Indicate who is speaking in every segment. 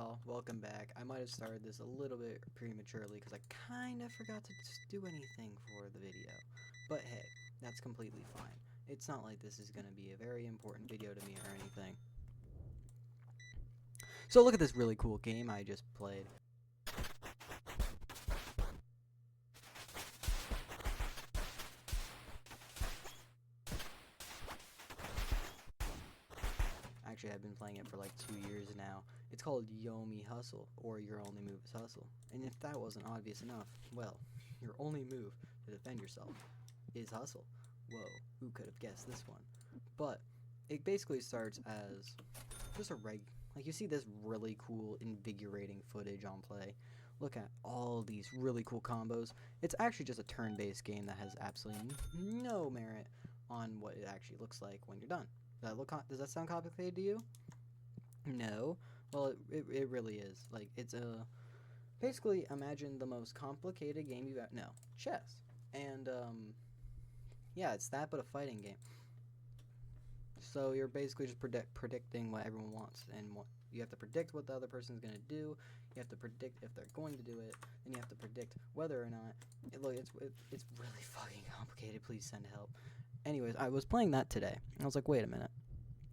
Speaker 1: y'all, welcome back. I might have started this a little bit prematurely because I kind of forgot to just do anything for the video. But hey, that's completely fine. It's not like this is going to be a very important video to me or anything. So look at this really cool game I just played. Actually, I've been playing it for like 2 years now. It's called YOMI Hustle, or Your Only Move is Hustle. And if that wasn't obvious enough, well, your only move to defend yourself is hustle. Whoa, who could have guessed this one? But it basically starts as just a like you see this really cool, invigorating footage on play. Look at all these really cool combos. It's actually just a turn-based game that has absolutely no merit on what it actually looks like when you're done. Does that sound complicated to you? No. Well, it really is. Like, it's a... Basically, imagine the most complicated game you've ever... No, chess. And, yeah, it's that, but a fighting game. So you're basically just predicting what everyone wants, and you have to predict what the other person's going to do. You have to predict if they're going to do it, and you have to predict whether or not... Look, it's really fucking complicated. Please send help. Anyways, I was playing that today. I was like, wait a minute.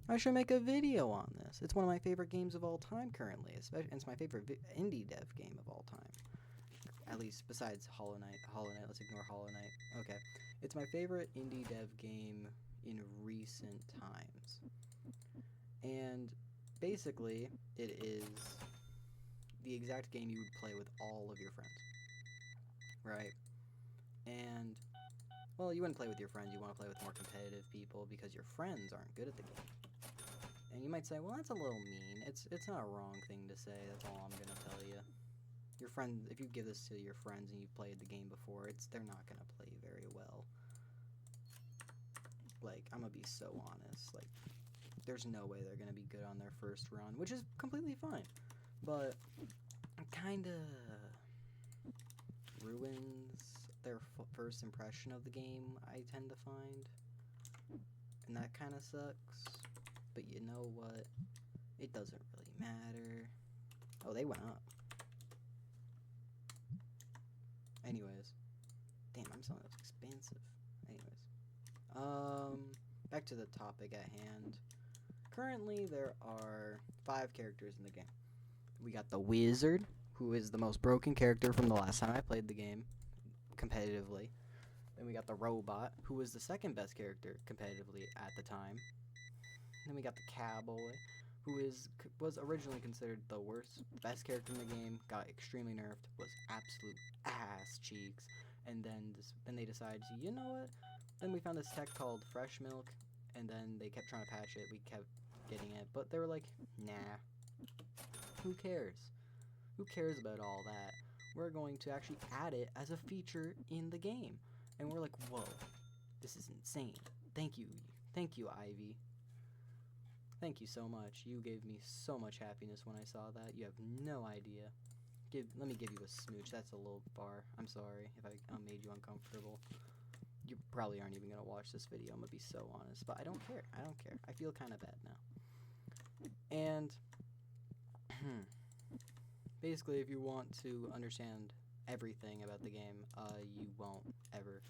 Speaker 1: I should make a video on this. It's one of my favorite games of all time currently. Especially, it's my favorite indie dev game of all time. At least besides Hollow Knight. Let's ignore Hollow Knight. Okay. It's my favorite indie dev game in recent times. And basically, it is the exact game you would play with all of your friends. Right? And... well, you wouldn't play with your friends, you want to play with more competitive people because your friends aren't good at the game. And you might say, well, that's a little mean. It's not a wrong thing to say, that's all I'm going to tell you. Your friend, if you give this to your friends and you've played the game before, they're not going to play very well. Like, I'm going to be so honest. Like, there's no way they're going to be good on their first run, which is completely fine. But it kind of ruins their first impression of the game, I tend to find, and that kind of sucks. But you know what? It doesn't really matter. Oh, they went up. Anyways, damn, I'm selling those expensive. Anyways, back to the topic at hand. Currently, there are 5 characters in the game. We got the wizard, who is the most broken character from the last time I played the game competitively. Then we got the robot, who was the second best character competitively at the time. Then we got the cowboy, who was originally considered the best character in the game, got extremely nerfed, was absolute ass cheeks, and then they decided to, you know what? Then we found this tech called fresh milk, and then they kept trying to patch it. We kept getting it, but they were like, nah, who cares? Who cares about all that? We're going to actually add it as a feature in the game. And we're like, whoa, this is insane. Thank you, Ivy. Thank you so much. You gave me so much happiness when I saw that. You have no idea. Let me give you a smooch. That's a little bar. I'm sorry if I made you uncomfortable. You probably aren't even going to watch this video. I'm going to be so honest. But I don't care. I feel kind of bad now. And... basically, if you want to understand everything about the game, you won't ever.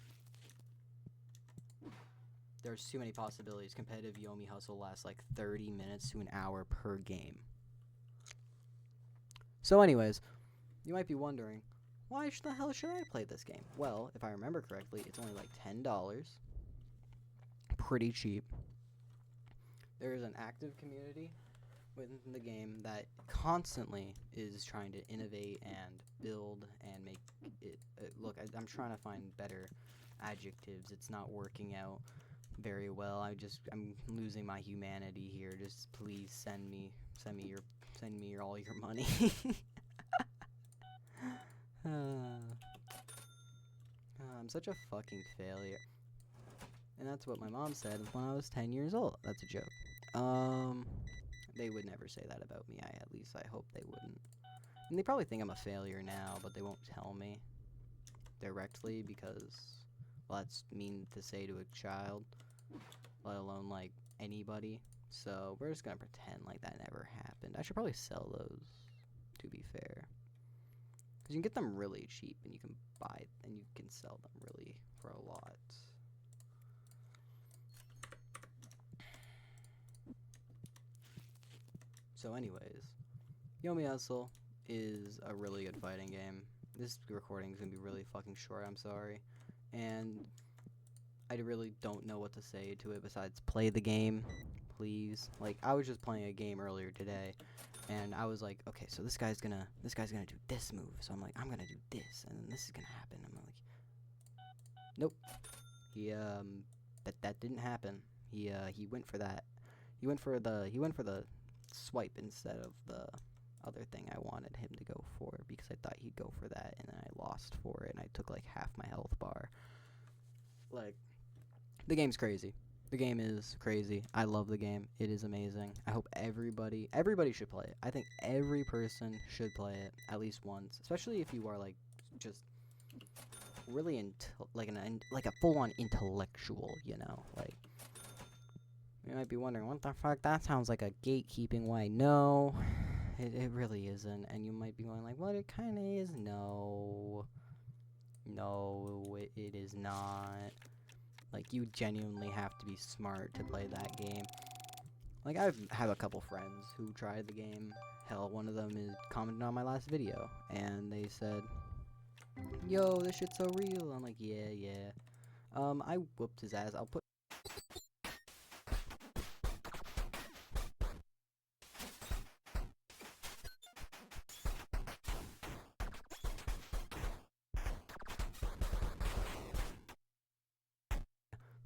Speaker 1: There's too many possibilities. Competitive YOMI Hustle lasts like 30 minutes to an hour per game. So anyways, you might be wondering, why the hell should I play this game? Well, if I remember correctly, it's only like $10. Pretty cheap. There is an active community within the game that constantly is trying to innovate and build and make it look, I'm trying to find better adjectives. It's not working out very well. I'm losing my humanity here. Just please send me all your money. I'm such a fucking failure. And that's what my mom said when I was 10 years old. That's a joke. They would never say that about me. At least I hope they wouldn't. And they probably think I'm a failure now, but they won't tell me directly because, well, that's mean to say to a child, let alone, like, anybody. So we're just gonna pretend like that never happened. I should probably sell those. to be fair. Because you can get them really cheap, and you can buy, and you can sell them really for a lot. So anyways, YOMI Hustle is a really good fighting game. This recording is going to be really fucking short, I'm sorry. And I really don't know what to say to it besides play the game, please. Like, I was just playing a game earlier today, and I was like, okay, so this guy's gonna do this move. So I'm like, I'm gonna do this, and then this is gonna happen. I'm like, nope. That didn't happen. He went for that. He went for the swipe instead of the other thing I wanted him to go for, because I thought he'd go for that, and then I lost for it, and I took like half my health bar. Like, the game's crazy. The game is crazy. I love the game. It is amazing. I hope everybody should play it. I think every person should play it at least once, especially if you are like just really like a full-on intellectual, you know. Like, you might be wondering, what the fuck? That sounds like a gatekeeping way. No, it really isn't. And you might be going like, well, it kind of is. No, it is not. Like, you genuinely have to be smart to play that game. Like, I have a couple friends who tried the game. Hell, one of them is commented on my last video, and they said, yo, this shit's so real. I'm like, yeah. I whooped his ass. I'll put...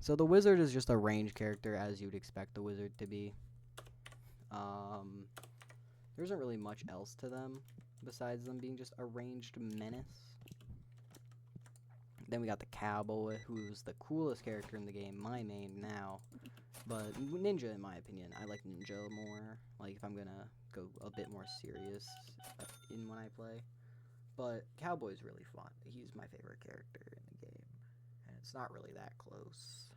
Speaker 1: So the wizard is just a ranged character, as you'd expect the wizard to be. There isn't really much else to them, besides them being just a ranged menace. Then we got the cowboy, who's the coolest character in the game, my main now. But ninja, in my opinion, I like ninja more. Like, if I'm gonna go a bit more serious in when I play. But cowboy's really fun. He's my favorite character in the game, and it's not really that close.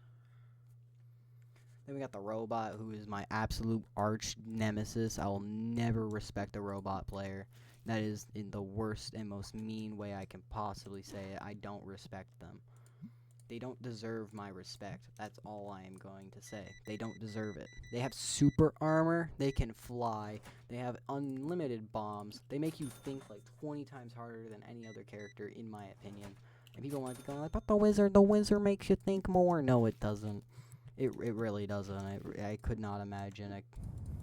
Speaker 1: Then we got the robot, who is my absolute arch nemesis. I will never respect a robot player. That is in the worst and most mean way I can possibly say it. I don't respect them. They don't deserve my respect. That's all I am going to say. They don't deserve it. They have super armor. They can fly. They have unlimited bombs. They make you think like 20 times harder than any other character, in my opinion. And people might be going like, but the wizard makes you think more. No, it doesn't. It really doesn't. I could not imagine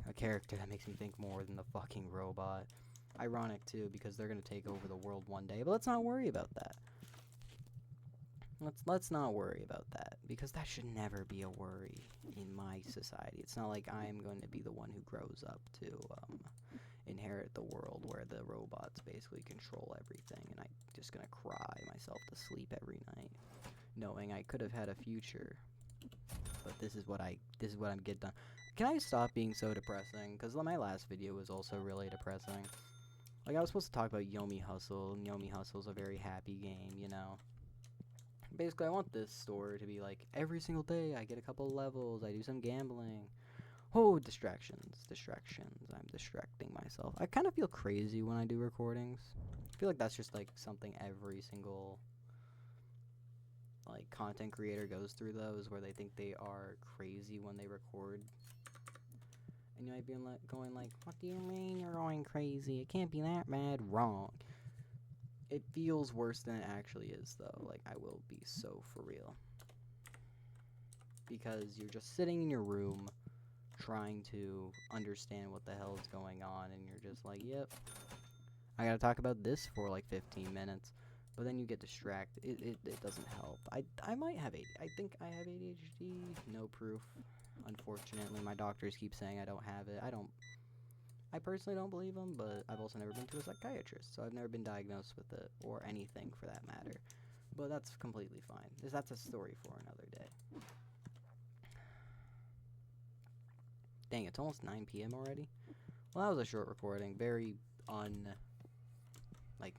Speaker 1: a character that makes me think more than the fucking robot. Ironic, too, because they're going to take over the world one day. But let's not worry about that. Let's not worry about that, because that should never be a worry in my society. It's not like I am going to be the one who grows up to inherit the world where the robots basically control everything, and I'm just going to cry myself to sleep every night, knowing I could have had a future. But this is what I'm getting done. Can I stop being so depressing? Because my last video was also really depressing. Like, I was supposed to talk about YOMI Hustle, and YOMI Hustle is a very happy game, you know. Basically, I want this store to be like, every single day I get a couple levels, I do some gambling. Oh, distractions. I'm distracting myself. I kind of feel crazy when I do recordings. I feel like that's just like something every single like content creator goes through, those where they think they are crazy when they record. And you might be going like, what do you mean you're going crazy? It can't be that bad. Wrong. It feels worse than it actually is, though. Like, I will be so for real. Because you're just sitting in your room trying to understand what the hell is going on, and you're just like, yep, I gotta talk about this for like 15 minutes. But then you get distracted. It doesn't help. I might have I think I have ADHD. No proof. Unfortunately, my doctors keep saying I don't have it. I personally don't believe them, but I've also never been to a psychiatrist, so I've never been diagnosed with it, or anything for that matter. But that's completely fine. That's a story for another day. Dang, it's almost 9 p.m. already? Well, that was a short recording. Very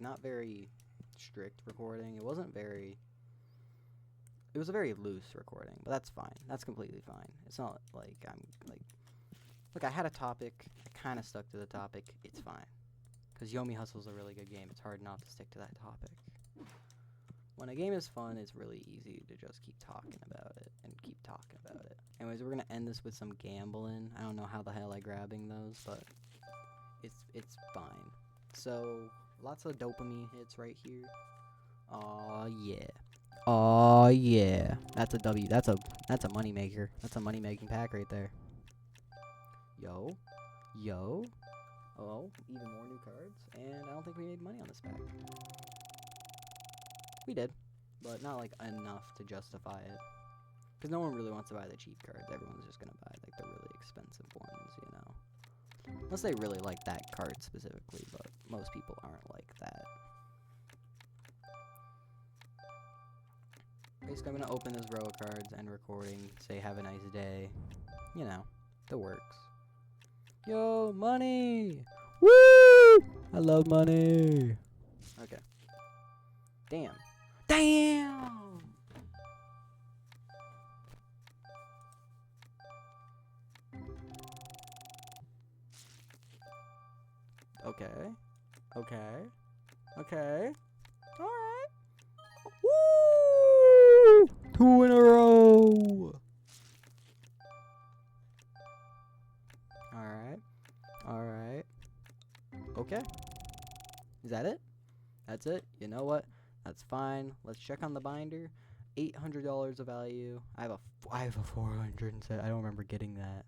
Speaker 1: not very strict recording. It was a very loose recording, but that's fine. That's completely fine. It's not like I'm like, look, I had a topic. I kind of stuck to the topic. It's fine. Because YOMI Hustle is a really good game. It's hard not to stick to that topic. When a game is fun, it's really easy to just keep talking about it and keep talking about it. Anyways, we're gonna end this with some gambling. I don't know how the hell I grabbing those, but it's fine. So lots of dopamine hits right here. Aw yeah. Aw yeah. That's a W. That's a money maker. That's a money making pack right there. Yo. Yo. Oh, even more new cards. And I don't think we made money on this pack. We did, but not like enough to justify it. Because no one really wants to buy the cheap cards. Everyone's just gonna buy like the really expensive ones, you know. Unless they really like that card specifically, but most people aren't like that. Basically, I'm gonna open this row of cards, end recording, say have a nice day. You know, the works. Yo, money! Woo! I love money. Okay. Damn. Damn! Okay. Okay. Okay. Alright. Woo! 2 in a row! Alright. Alright. Okay. Is that it? That's it? You know what? That's fine. Let's check on the binder. $800 of value. I have a 400 set. I don't remember getting that.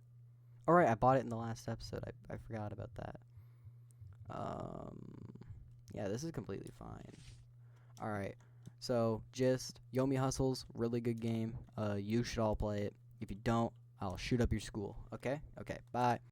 Speaker 1: Alright, I bought it in the last episode. I forgot about that. Yeah, this is completely fine. Alright. So, just YOMI Hustles, really good game. You should all play it. If you don't, I'll shoot up your school. Okay? Okay, bye.